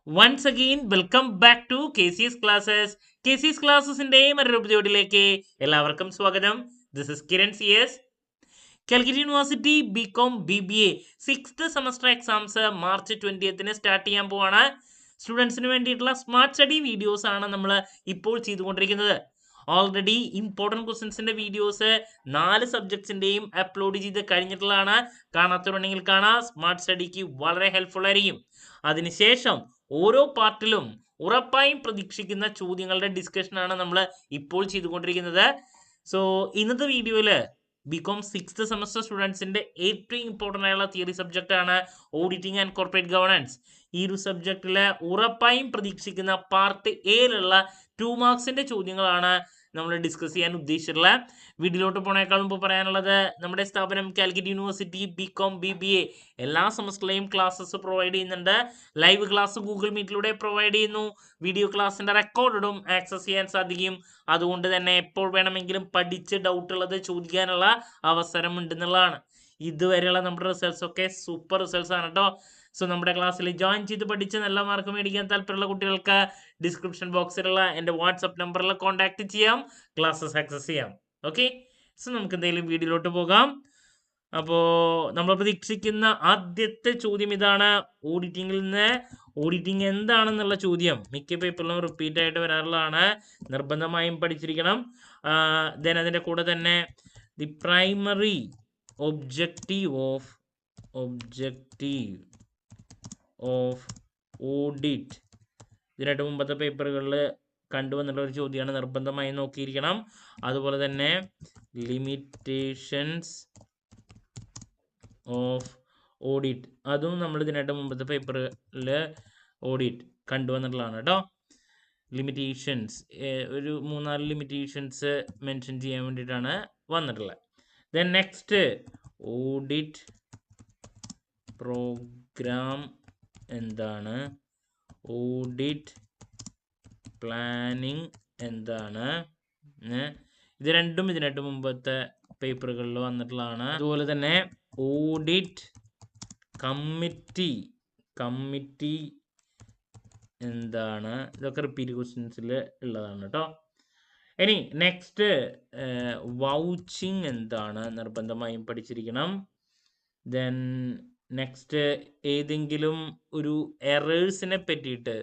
Once again, welcome back to KCS Classes. KCS Classesന്റെ മറ്റൊരു എപ്പിസോഡിലേക്ക് എല്ലാവർക്കും സ്വാഗതം. This is Kiran CS. Calicut university BCom BBA 6th semester exams March 20th start ചെയ്യാൻ പോവാണ്. സ്റ്റുഡൻസിന് വേണ്ടിയിട്ടുള്ള സ്മാർട്ട് സ്റ്റഡി വീഡിയോസ് ആണ് നമ്മൾ ഇപ്പോൾ ചെയ്തുകൊണ്ടിരിക്കുന്നത്. ഓൾറെഡി ഇമ്പോർട്ടൻറ്റ് ക്വസ്റ്റ്യൻസിന്റെ വീഡിയോസ് 4 സബ്ജക്ട്സിന്റെയും അപ്ലോഡ് ചെയ്ത് കഴിഞ്ഞിട്ടുള്ളതാണ്. കാണാത്തവരുണ്ടെങ്കിൽ കാണാം. സ്മാർട്ട് സ്റ്റഡിക്ക് വളരെ ഹെൽപ്ഫുൾ ആയിരിക്കും. അതിനുശേഷം ഓരോ പാർട്ടിലും ഉറപ്പായും പ്രതീക്ഷിക്കുന്ന ചോദ്യങ്ങളുടെ ഡിസ്കഷനാണ് നമ്മൾ ഇപ്പോൾ ചെയ്തുകൊണ്ടിരിക്കുന്നത്. സോ ഇന്നത്തെ വീഡിയോയിൽ BCom 6th സെമസ്റ്റർ സ്റ്റുഡൻസിന്റെ ഏറ്റവും ഇമ്പോർട്ടൻ്റ് ആയുള്ള തിയറി സബ്ജക്റ്റ് ആണ് ഓഡിറ്റിംഗ് ആൻഡ് കോർപ്പറേറ്റ് ഗവേണൻസ്. ഈ ഒരു സബ്ജക്റ്റിൽ ഉറപ്പായും പ്രതീക്ഷിക്കുന്ന പാർട്ട് എയിലുള്ള 2 മാർക്സിന്റെ ചോദ്യങ്ങളാണ് നമ്മൾ ഡിസ്കസ് ചെയ്യാൻ ഉദ്ദേശിച്ചിട്ടുള്ള. വീഡിയോയിലോട്ട് പോണേക്കാൾ മുമ്പ് പറയാനുള്ളത്, നമ്മുടെ സ്ഥാപനം കാലിക്കറ്റ് യൂണിവേഴ്സിറ്റി BCom BBA എല്ലാ സെമസ്റ്ററിലെയും ക്ലാസ്സസ് പ്രൊവൈഡ് ചെയ്യുന്നുണ്ട്. ലൈവ് ക്ലാസ് ഗൂഗിൾ മീറ്റിലൂടെ പ്രൊവൈഡ് ചെയ്യുന്നു. വീഡിയോ ക്ലാസ്സിന്റെ റെക്കോർഡും ആക്സസ് ചെയ്യാൻ സാധിക്കും. അതുകൊണ്ട് തന്നെ എപ്പോൾ വേണമെങ്കിലും പഠിച്ച് ഡൗട്ട് ഉള്ളത് ചോദിക്കാനുള്ള അവസരം ഉണ്ടെന്നുള്ളതാണ്. ഇതുവരെയുള്ള നമ്മുടെ റിസൾട്ട്സ് ഒക്കെ സൂപ്പർ റിസൾട്ട്സ് ആണ് കേട്ടോ. സോ നമ്മുടെ ക്ലാസ്സിൽ ജോയിൻ ചെയ്ത് പഠിച്ച് നല്ല മാർക്ക് മേടിക്കാൻ താല്പര്യമുള്ള കുട്ടികൾക്ക് ഡിസ്ക്രിപ്ഷൻ ബോക്സിലുള്ള എൻ്റെ വാട്സപ്പ് നമ്പറിൽ കോൺടാക്ട് ചെയ്യാം, ക്ലാസ്സസ് ആക്സസ് ചെയ്യാം. ഓക്കെ, സോ നമുക്ക് എന്തെങ്കിലും വീഡിയോയിലോട്ട് പോകാം. അപ്പോൾ നമ്മൾ പ്രതീക്ഷിക്കുന്ന ആദ്യത്തെ ചോദ്യം ഇതാണ്. ഓഡിറ്റിങ്ങിൽ നിന്ന് ഓഡിറ്റിംഗ് എന്താണെന്നുള്ള ചോദ്യം മിക്ക പേപ്പറിലും റിപ്പീറ്റ് ആയിട്ട് വരാറുള്ളതാണ്. നിർബന്ധമായും പഠിച്ചിരിക്കണം. ദെൻ അതിൻ്റെ കൂടെ തന്നെ the primary objective of audit, ഇതിനായിട്ട് മുമ്പത്തെ പേപ്പറുകളിൽ കണ്ടുവന്നുള്ള ഒരു ചോദ്യമാണ്. നിർബന്ധമായും നോക്കിയിരിക്കണം. അതുപോലെ തന്നെ ലിമിറ്റേഷൻസ് ഓഫ് ഓഡിറ്റ്, അതും നമ്മൾ ഇതിനായിട്ട് മുമ്പത്തെ പേപ്പറിൽ ഓഡിറ്റ് കണ്ടുവന്നിട്ടുള്ളതാണ് കേട്ടോ. ലിമിറ്റേഷൻസ് ഒരു 3-4 ലിമിറ്റേഷൻസ് മെൻഷൻ ചെയ്യാൻ വേണ്ടിയിട്ടാണ് വന്നിട്ടുള്ളത്. ദെൻ നെക്സ്റ്റ് ഓഡിറ്റ് പ്രോഗ്രാം എന്താണ്, ഓഡിറ്റ് പ്ലാനിങ് എന്താണ്, ഇത് രണ്ടും ഇതിനായിട്ട് മുമ്പത്തെ പേപ്പറുകളിൽ വന്നിട്ടുള്ളതാണ്. അതുപോലെ തന്നെ ഓഡിറ്റ് കമ്മിറ്റി എന്താണ്, ഇതൊക്കെ റിപ്പീറ്റ് ക്വസ്റ്റ്യൻസിൽ ഉള്ളതാണ് കേട്ടോ. ഇനി നെക്സ്റ്റ് വൗച്ചിങ് എന്താണ്, നിർബന്ധമായും പഠിച്ചിരിക്കണം. ദെൻ നെക്സ്റ്റ് ഏതെങ്കിലും ഒരു എറേഴ്സിനെ പറ്റിയിട്ട്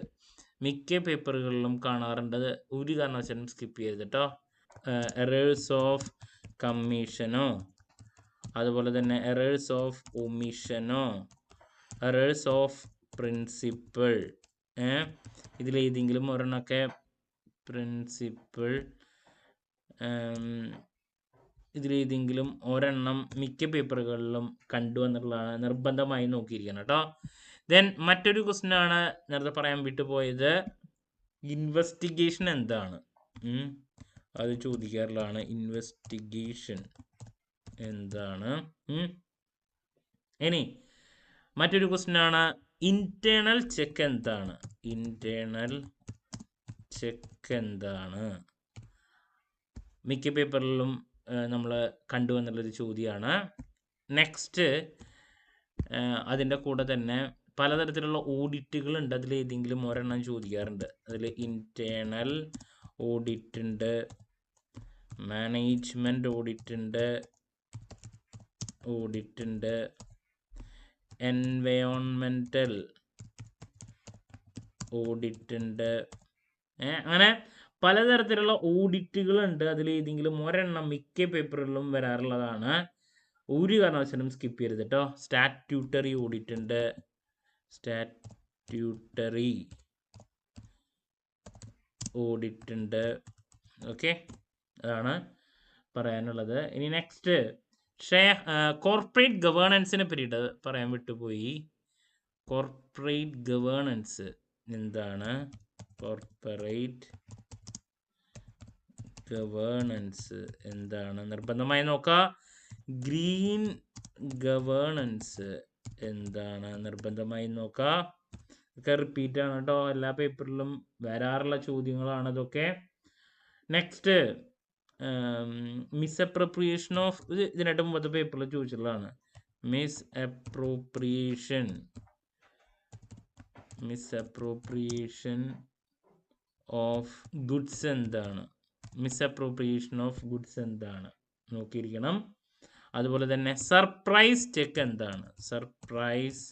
മിക്ക പേപ്പറുകളിലും കാണാറുണ്ട്. ഒരു കാരണവശാലും സ്കിപ്പ് ചെയ്യരുത് കേട്ടോ. എറേഴ്സ് ഓഫ് കമ്മീഷനോ, അതുപോലെ തന്നെ എറേഴ്സ് ഓഫ് ഒമിഷനോ, എറേഴ്സ് ഓഫ് പ്രിൻസിപ്പിൾ, ഇതിലേതെങ്കിലും ഒരെണ്ണമൊക്കെ പ്രിൻസിപ്പിൾ, ഇതിലേതെങ്കിലും ഒരെണ്ണം മിക്ക പേപ്പറുകളിലും കണ്ടുവന്നിട്ടുള്ളതാണ്. നിർബന്ധമായി നോക്കിയിരിക്കണം കേട്ടോ. ദെൻ മറ്റൊരു ക്വസ്റ്റ്യൻ ആണ് നേരത്തെ പറയാൻ വിട്ടുപോയത്, ഇൻവെസ്റ്റിഗേഷൻ എന്താണ്, അത് ചോദിക്കാറുള്ളതാണ്. ഇൻവെസ്റ്റിഗേഷൻ എന്താണ്. ഇനി മറ്റൊരു ക്വസ്റ്റ്യൻ ആണ്, ഇന്റേണൽ ചെക്ക് എന്താണ്, മിക്ക പേപ്പറിലും നമ്മൾ കണ്ടുവന്നുള്ളൊരു ചോദ്യമാണ്. നെക്സ്റ്റ് അതിൻ്റെ കൂടെ തന്നെ പലതരത്തിലുള്ള ഓഡിറ്റുകളുണ്ട്, അതിലേതെങ്കിലും ഒരെണ്ണം ചോദിക്കാറുണ്ട്. അതിൽ ഇന്റേണൽ ഓഡിറ്റ് ഉണ്ട്, മാനേജ്മെൻറ്റ് ഓഡിറ്റ് ഉണ്ട്, എൻവയോൺമെൻറ്റൽ ഓഡിറ്റ് ഉണ്ട്. അങ്ങനെ പലതരത്തിലുള്ള ഓഡിറ്റുകളുണ്ട്. അതിലേതെങ്കിലും ഒരെണ്ണം മിക്ക പേപ്പറുകളിലും വരാറുള്ളതാണ്. ഒരു കാരണവശാലും സ്കിപ്പ് ചെയ്യരുത് കേട്ടോ. സ്റ്റാറ്റ്യൂട്ടറി ഓഡിറ്റ് ഉണ്ട്, ഓക്കെ, അതാണ് പറയാനുള്ളത്. ഇനി നെക്സ്റ്റ് കോർപ്പറേറ്റ് ഗവേണൻസിനെ പറ്റിയിട്ട് പറയാൻ വിട്ടുപോയി. കോർപ്പറേറ്റ് ഗവേണൻസ് എന്താണ്, നിർബന്ധമായി നോക്കുക. ഗ്രീൻ ഗവേണൻസ് എന്താണ്, നിർബന്ധമായി നോക്കുക. ഒക്കെ റിപ്പീറ്റ് ആണ് കേട്ടോ, എല്ലാ പേപ്പറിലും വരാറുള്ള ചോദ്യങ്ങളാണ് ഇതൊക്കെ. നെക്സ്റ്റ് മിസ്അപ്രോപ്രിയേഷൻ ഓഫ്, ഇതിനായിട്ട് മുമ്പത്തെ പേപ്പറിൽ ചോദിച്ചിട്ടുള്ളതാണ്. മിസ്അപ്രോപ്രിയേഷൻ മിസ്അപ്രോപ്രിയേഷൻ ഓഫ് ഗുഡ്സ് എന്താണ്? മിസ്അപ്രോപ്രിയേഷൻ ഓഫ് ഗുഡ്സ് എന്താണ് നോക്കിയിരിക്കണം. അതുപോലെ തന്നെ സർപ്രൈസ് ചെക്ക് എന്താണ്? സർപ്രൈസ്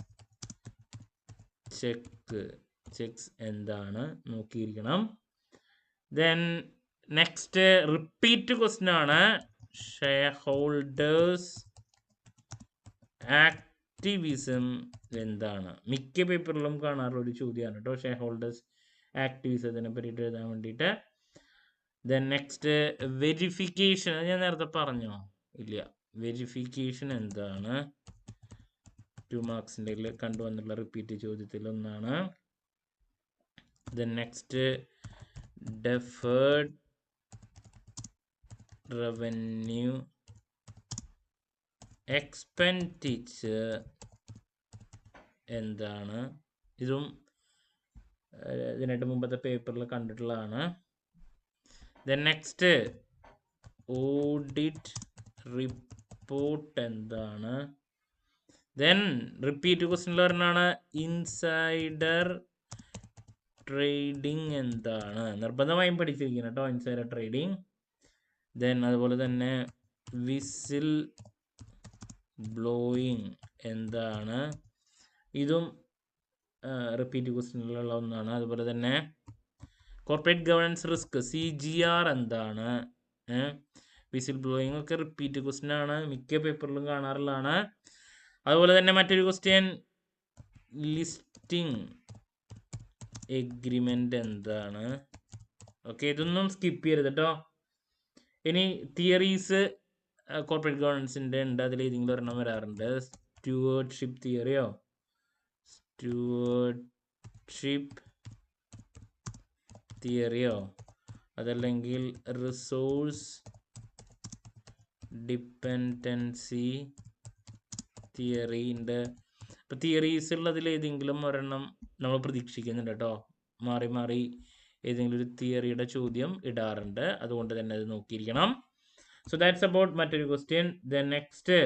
ചെക്സ് എന്താണ് നോക്കിയിരിക്കണം. ദെൻ നെക്സ്റ്റ് റിപ്പീറ്റ് ക്വസ്റ്റ്യൻ ആണ്. ഷെയർ ഹോൾഡേഴ്സ് ആക്ടിവിസം എന്താണ്? മിക്ക പേപ്പറിലും കാണാറുള്ള ഒരു ചോദ്യമാണ് കേട്ടോ, ഷെയർ ഹോൾഡേഴ്സ് ആക്ടിവിസത്തിനെ പറ്റിയിട്ട് എഴുതാൻ വേണ്ടിയിട്ട്. ദെൻ നെക്സ്റ്റ് വെരിഫിക്കേഷൻ, ഞാൻ നേരത്തെ പറഞ്ഞോ? ഇല്ല. വെരിഫിക്കേഷൻ എന്താണ്? 2 മാർക്സിൻ്റെ കണ്ടുവന്നുള്ള റിപ്പീറ്റ് ചോദ്യത്തിൽ ഒന്നാണ്. Then next deferred revenue expenditure എന്താണ്? ഇതും ഇതിനായിട്ട് മുമ്പത്തെ പേപ്പറിൽ കണ്ടിട്ടുള്ളതാണ്. ദെൻ നെക്സ്റ്റ് ഓഡിറ്റ് റിപ്പോർട്ട് എന്താണ്? ദെൻ റിപ്പീറ്റ് ക്വസ്റ്റ്യനിൽ പറഞ്ഞാണ് ഇൻസൈഡർ ട്രേഡിംഗ് എന്താണ്? നിർബന്ധമായും പഠിച്ചിരിക്കണം കേട്ടോ ഇൻസൈഡർ ട്രേഡിംഗ്. ദെൻ അതുപോലെ തന്നെ വിസിൽ ബ്ലോയിങ് എന്താണ്? ഇതും റിപ്പീറ്റ് ക്വസ്റ്റ്യനിലുള്ള ഒന്നാണ്. അതുപോലെ തന്നെ കോർപ്പറേറ്റ് ഗവേണൻസ് റിസ്ക് CGR എന്താണ്? വിസിൽ ബ്ലോയിങ് ഒക്കെ റിപ്പീറ്റ് ക്വസ്റ്റ്യൻ ആണ്, മിക്ക പേപ്പറിലും കാണാറുള്ളതാണ്. അതുപോലെ തന്നെ മറ്റൊരു ക്വസ്റ്റ്യൻ ലിസ്റ്റിംഗ് എഗ്രിമെന്റ് എന്താണ്? ഓക്കെ, ഇതൊന്നും സ്കിപ്പ് ചെയ്യരുത് കേട്ടോ. ഇനി തിയറീസ് കോർപ്പറേറ്റ് ഗവേണൻസിൻ്റെ ഉണ്ട്, അതിൽ ഏതെങ്കിലും ഒരെണ്ണം വരാറുണ്ട്. സ്റ്റുവേർഡ്ഷിപ്പ് തിയറിയോ, അതല്ലെങ്കിൽ റിസോഴ്സ് ഡിപ്പെൻഡൻസി തിയറി ഉണ്ട്. അപ്പോൾ തിയറീസ് ഉള്ളതിൽ ഏതെങ്കിലും ഒരെണ്ണം നമ്മൾ പ്രതീക്ഷിക്കുന്നുണ്ട് കേട്ടോ. മാറി മാറി ഏതെങ്കിലും ഒരു തിയറിയുടെ ചോദ്യം ഇടാറുണ്ട്, അതുകൊണ്ട് തന്നെ അത് നോക്കിയിരിക്കണം. സോ ദാറ്റ്സ് അബൌട്ട് മറ്റൊരു ക്വസ്റ്റ്യൻ. ദെൻ നെക്സ്റ്റ്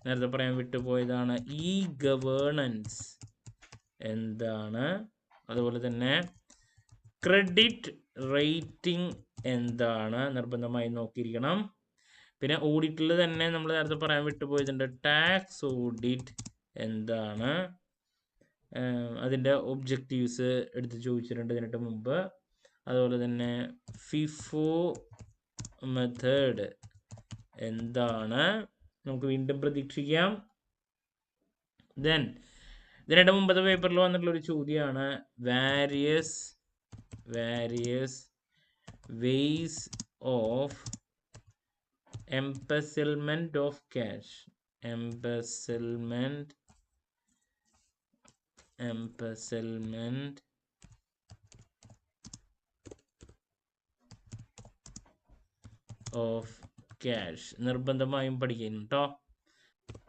നേരത്തെ പറയാൻ വിട്ടുപോയതാണ് ഇ ഗവേണൻസ് എന്താണ്? അതുപോലെ തന്നെ ക്രെഡിറ്റ് റേറ്റിംഗ് എന്താണ്? നിർബന്ധമായി നോക്കിയിരിക്കണം. പിന്നെ ഓഡിറ്റിൽ തന്നെ നമ്മൾ നേരത്തെ പറയാൻ വിട്ടുപോയതുണ്ട് ടാക്സ് ഓഡിറ്റ് എന്താണ്? അതിൻ്റെ ഒബ്ജക്റ്റീവ്സ് എടുത്ത് ചോദിച്ചിട്ടുണ്ട് ഇതിനായിട്ട് മുമ്പ്. അതുപോലെ തന്നെ ഫിഫോ മെത്തേഡ് എന്താണ്? നമുക്ക് വീണ്ടും പ്രതീക്ഷിക്കാം. ദെൻ ഇതിനായിട്ട് മുമ്പത്തെ പേപ്പറിൽ വന്നിട്ടുള്ള ഒരു ചോദ്യമാണ് various ways of embezzlement of cash. Embezzlement of cash നിർബന്ധമായും പഠിക്കുന്നു കേട്ടോ.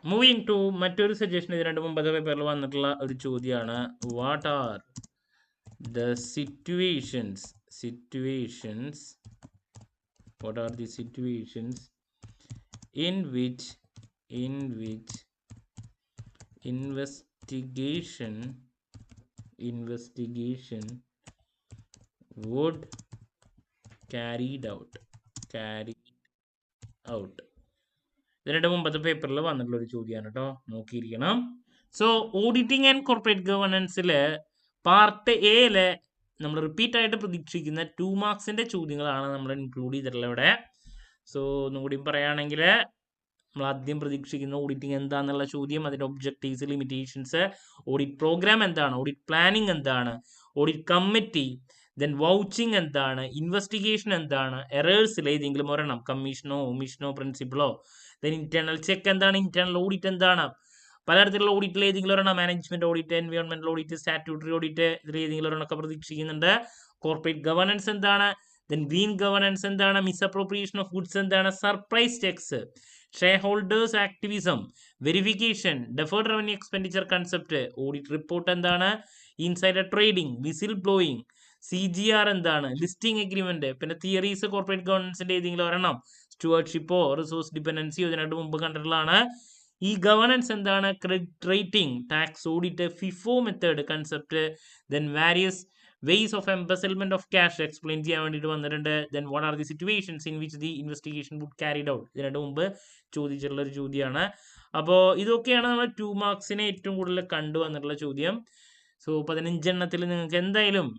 മൂവിങ് ടു മറ്റൊരു സജഷൻ, ഇതിനായിട്ട് മുമ്പത്തെ പേപ്പറിൽ വന്നിട്ടുള്ള ഒരു ചോദ്യമാണ് what are the situations in which investigation would carried out. ഇതിനായിട്ട് മുമ്പത്തെ പേപ്പറിൽ വന്നിട്ടുള്ള ഒരു ചോദ്യമാണ് കേട്ടോ, നോക്കിയിരിക്കണം. സോ ഓഡിറ്റിംഗ് ആൻഡ് കോർപ്പറേറ്റ് ഗവേണൻസില് പാർട്ട് എയില് നമ്മൾ റിപ്പീറ്റ് ആയിട്ട് പ്രതീക്ഷിക്കുന്ന 2 മാർക്സിന്റെ ചോദ്യങ്ങളാണ് നമ്മൾ ഇൻക്ലൂഡ് ചെയ്തിട്ടുള്ളത് ഇവിടെ. സോ ഒന്നുകൂടി പറയുകയാണെങ്കിൽ നമ്മൾ ആദ്യം പ്രതീക്ഷിക്കുന്ന ഓഡിറ്റിംഗ് എന്താണെന്നുള്ള ചോദ്യം, അതിന്റെ ഒബ്ജക്റ്റീവ്സ്, ലിമിറ്റേഷൻസ്, ഓഡിറ്റ് പ്രോഗ്രാം എന്താണ്, ഓഡിറ്റ് പ്ലാനിങ് എന്താണ്, ഓഡിറ്റ് കമ്മിറ്റി, ദെൻ വൗച്ചിങ് എന്താണ്, ഇൻവെസ്റ്റിഗേഷൻ എന്താണ്, എറേഴ്സിൽ ഏതെങ്കിലും ഒരെണ്ണം, കമ്മീഷനോ ഒമിഷനോ പ്രിൻസിപ്പിളോ, ദെൻ ഇന്റേണൽ ചെക്ക് എന്താണ്, ഇന്റേണൽ ഓഡിറ്റ് എന്താണ്, പലതരത്തിലുള്ള ഓഡിറ്റിൽ ഏതെങ്കിലും ഒരെണ്ണം, മാനേജ്മെന്റ് ഓഡിറ്റ്, എൻവയോൺമെന്റൽ ഓഡിറ്റ്, സ്റ്റാറ്റ്യൂട്ടറി ഓഡിറ്റ്, ഇതിൽ ഏതെങ്കിലും ഒരെണ്ണമൊക്കെ പ്രതീക്ഷിക്കുന്നുണ്ട്. കോർപ്പറേറ്റ് ഗവേണൻസ് എന്താണ്, ദെൻ ഗ്രീൻ ഗവേണൻസ് എന്താണ്, മിസ്അപ്രോപ്രിയേഷൻ ഓഫ് ഗുഡ്സ് എന്താണ്, surprise checks, shareholders activism, verification, deferred revenue expenditure concept, audit report എന്താണ്, insider trading, whistle blowing, CGR എന്താണ്, ലിസ്റ്റിംഗ് എഗ്രിമെന്റ്, പിന്നെ തിയറീസ് കോർപ്പറേറ്റ് ഗവേണൻസിന്റെ ഏതെങ്കിലും ഒരെണ്ണം, സ്റ്റുവേർഡ്ഷിപ്പോ റിസോഴ്സ് ഡിപ്പെൻഡൻസിയോ ഇതിനായിട്ട് മുമ്പ് കണ്ടിട്ടുള്ളതാണ്. ഈ ഗവേണൻസ് എന്താണ്? Credit rating, tax audit, FIFO method concept, then various ways of embezzlement of cash explain ചെയ്യാൻ വേണ്ടിയിട്ട് വന്നിട്ടുണ്ട്. Then what are the situations in which the investigation would carried out, ഇതിനു മുമ്പ് ചോദിച്ചിട്ടുള്ള ഒരു ചോദ്യമാണ്. അപ്പോൾ ഇതൊക്കെയാണ് നമ്മൾ 2 മാർക്സിനെ ഏറ്റവും കൂടുതൽ കണ്ടുവന്നിട്ടുള്ള ചോദ്യം. സോ 15 എണ്ണത്തിൽ നിങ്ങൾക്ക് എന്തായാലും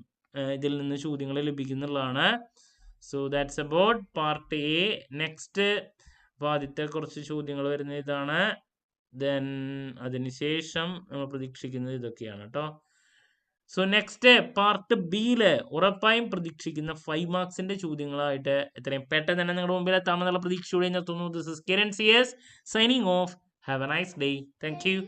ഇതിൽ നിന്ന് ചോദ്യങ്ങൾ ലഭിക്കുന്നുള്ളതാണ്. So that's about part A. Next ആദ്യത്തെ കുറച്ച് ചോദ്യങ്ങൾ വരുന്ന ഇതാണ്. ദെൻ അതിനുശേഷം നമ്മൾ പ്രതീക്ഷിക്കുന്നത് ഇതൊക്കെയാണ് കേട്ടോ. സോ നെക്സ്റ്റ് പാർട്ട് ബിയില് ഉറപ്പായും പ്രതീക്ഷിക്കുന്ന 5 മാർക്സിന്റെ ചോദ്യങ്ങളായിട്ട് എത്രയും പെട്ടെന്ന് തന്നെ നിങ്ങളുടെ മുമ്പിൽ എത്താമെന്നുള്ള പ്രതീക്ഷയോടെ നിർത്തുന്നു. This is Kiran CS signing off. Have a nice day. Thank U.